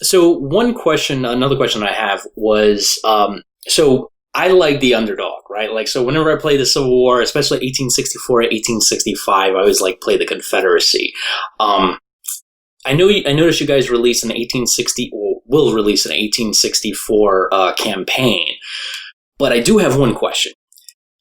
So another question I have was, so I like the underdog, right? Like, so whenever I play the Civil War, especially 1864, 1865, I always like play the Confederacy. Um, I noticed you guys released an 1860, or will release an 1864 campaign, but I do have one question.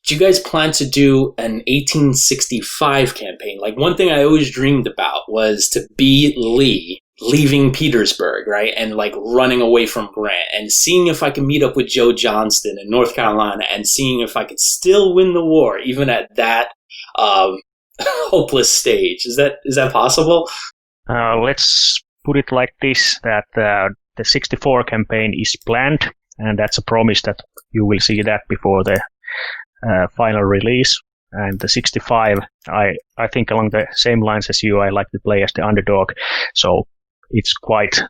Do you guys plan to do an 1865 campaign? Like, one thing I always dreamed about was to be Lee leaving Petersburg, right? And like running away from Grant and seeing if I can meet up with Joe Johnston in North Carolina and seeing if I could still win the war, even at that um, hopeless stage. Is that possible? Let's put it like this, that the 64 campaign is planned, and that's a promise that you will see that before the final release. And the 65, I think along the same lines as you, I like to play as the underdog. So it's quite,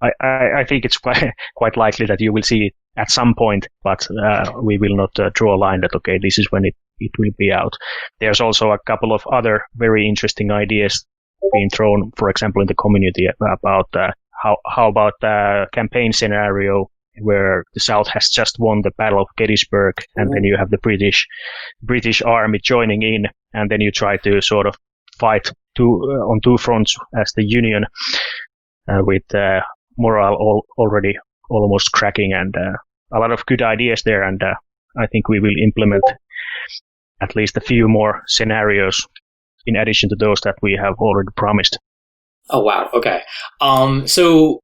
I think it's quite likely that you will see it at some point, but we will not draw a line that, okay, this is when it will be out. There's also a couple of other very interesting ideas being thrown, for example, in the community about how about the campaign scenario where the South has just won the Battle of Gettysburg, and then you have the British army joining in, and then you try to sort of fight on two fronts as the Union, with morale already almost cracking, and a lot of good ideas there, and I think we will implement at least a few more scenarios in addition to those that we have already promised. Oh wow. Okay. So